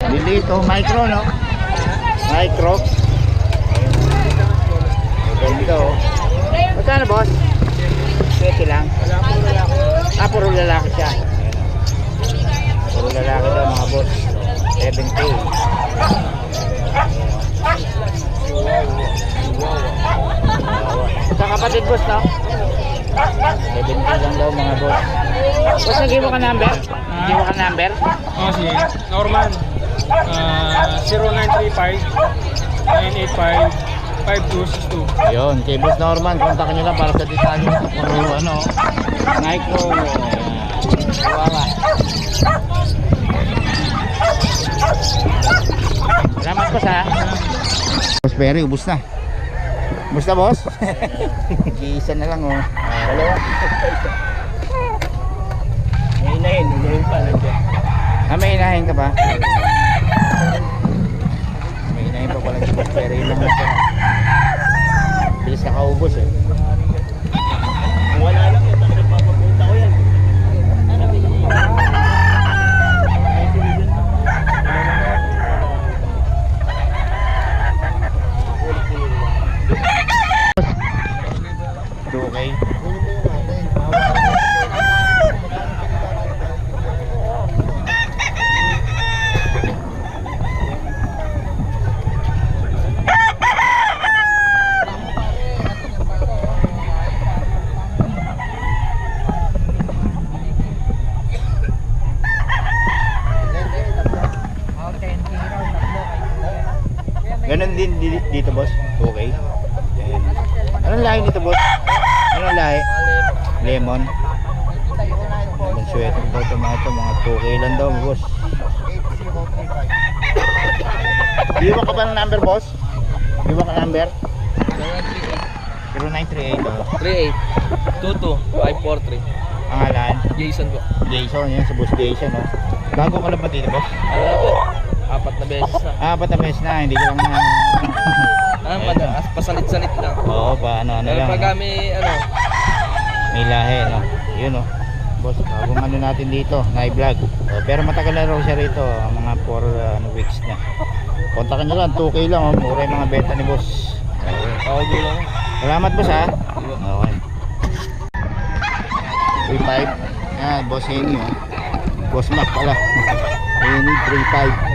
Dito, micro, no? Micro. Ganda, oh. Magkano, boss? 20 lang. Puro lalaki siya. Puro lalaki daw, mga boss. 7K. Sa kapatid, boss, no? 7K lang daw, mga boss. Boss, nag-iwa ka number? Nag-iwa ka number? Oh, sige. Norman. 0935-985-5262. Ayun, kay Boss Norman, kontakin nyo lang para sa detalye. Puro ano, micro. Chihuahua. Salamat, boss, ha. Boss Perry, ubus na. Ubus na, boss? Isa na lang, oh. Dalawa. May inahin pa nandiyan. May inahin ka pa? May inahin pa pala si Boss Perry lang na. Bilis na kaubos, eh. Wala lang, ito nagpapapunta ko yan. Okay. Ganon din dito, boss. Okay. Ayan. Anong lahi dito, boss? Anong lahi? Lemon. Lemon sweater daw ito, mga 2K lang daw, boss. Iwan ka ba ng number, boss? Iwan ka number? 0938, oh. 38-22-543. Pangalan? Jason po. Jason, yan, sa boss Jason, oh. Bago ka lang ba dito, boss? Ano na po? 4 na beses na. 4 na beses na, hindi ko lang na... Pasalit-salit lang. Oo, pa ano Pero lang. pag kami, May lahi, no? Yun, oh. Boss, bagong ano natin dito, na-vlog. Pero matagal na raw siya rito, mga 4 weeks na. Kontakin nyo lang, 2K lang, oh. Mura yung mga benta ni boss. ako lang. Salamat, boss, ha? Okay. 3.5. Yan, boss Henny, oh. Boss Mac pala. Henny, 3.5.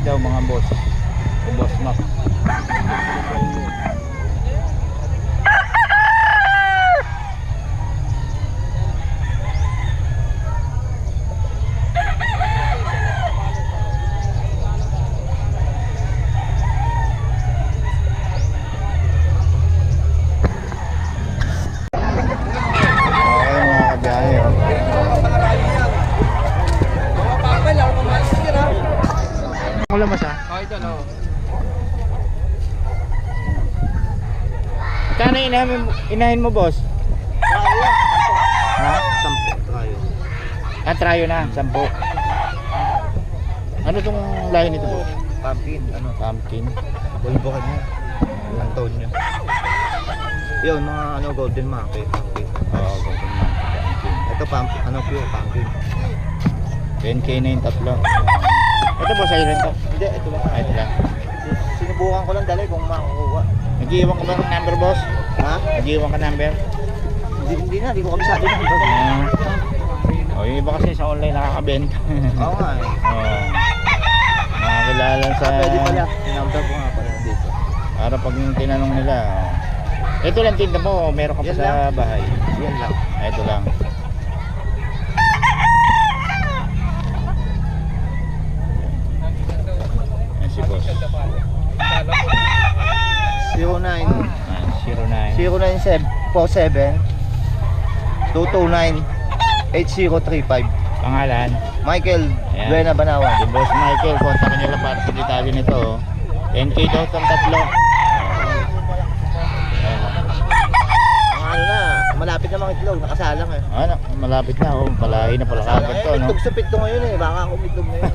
daw mga boss. Boss Mac. lamas ha. Oh, ito no. Kano inahin mo boss? Ha? 10 tayo. Trayo na, 10. Ano tong lahi nito boss? Pumpkin, ano? Pumpkin. Volvo ka niya. Antonio. Yun, mga ano, golden monkey. Pumpkin. Oo, golden monkey. Ito pure pumpkin. 10k na yung tatlo. Ito boss, ayun to. Hindi, ito lang. Ito lang. Sinubukan ko lang dali kung makukuha. Nag-iwan ka ba ng number boss? Ha? Nag-iwan ka number? Hindi ko kabisado ng Yung iba kasi sa online nakakabenta. Oo nga eh. Nakakilala sa... Pwede pala. Number ko nga pala dito. Para pag tinanong nila, ito lang tinda mo, meron ka pa Yan sa lang. bahay. Yan lang. Ito lang. Yan si boss. 09. 0947 229 8035. Pangalan? Michael Ayan. Buena Banawan. Si Boss Michael, kontakin nyo lang para sa detalye nito. 10k daw itong tatlo. Ayan. Ang ano na, malapit na mga itlog, nakasalang eh. Ano, malapit na. Palahi na pala kagad to, no? Itlog sa pito ngayon eh, baka ako itlog na yun.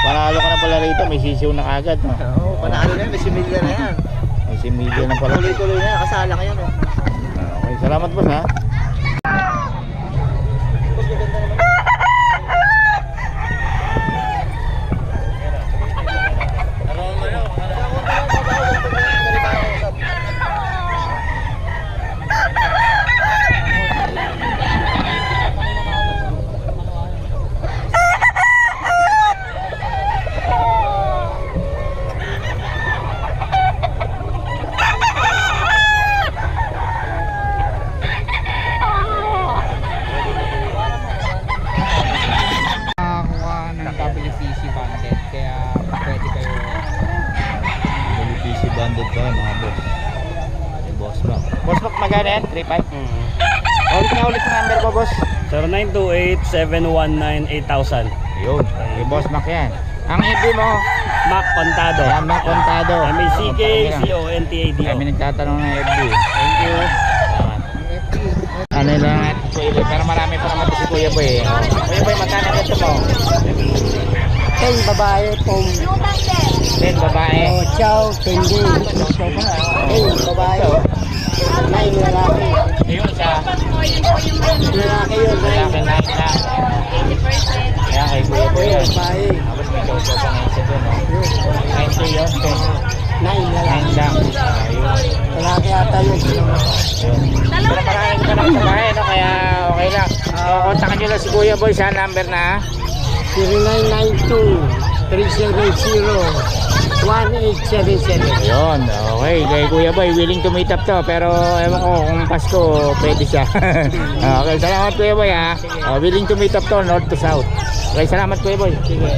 Panalo ka na pala rito, may sisiw na kagad, no? Oo, panalo na yun, may similya na yan. May similya na pala. Tuloy-tuloy na yan, nakasalang yan eh. Okay, salamat boss ha. Nakakuha ng WCC banded kaya pwede kayo PC banded ba mga boss? Si Boss Mac. Boss Mac magkano yan? 3.5? Ulit na number mo boss. 0928-719-8000. Yun, si Boss Mac yan. Ang FB mo, Mac Contado. Ayan, Mac Contado. M-A-C-K-C-O-N-T-A-D-O. Kami nagtatanong ng FB. Thank you. Salamat. Ano lang natin Kuya Boy, pero marami pa naman si Kuya Boy. Kuya Boy, magkano dito mo? 10 babae, pong 10 babae. chow, candy. 10 babae, 9 lalaki. Ayun siya. Lalaki yun, Lalaki 9 na isa. Ayan kay Kuya Boy yan. babae, Tapos may chow-chow pa na isa dun. 90 yun. 9 lalaki. 9 lang. Ayun. Lalaki ata yun. Yun. Pero marami ko pa naman sa bahay, no? Kaya okay lang. Kontakin nyo lang si Kuya Boy sa number na 0992-370-1877. yun, okay. Kay Kuya Boy, willing to meet up to. Pero ewan ko kung Pasko, pwede siya. Okay, salamat Kuya Boy ha. Willing to meet up to, north to south. Okay, salamat Kuya Boy. Sige.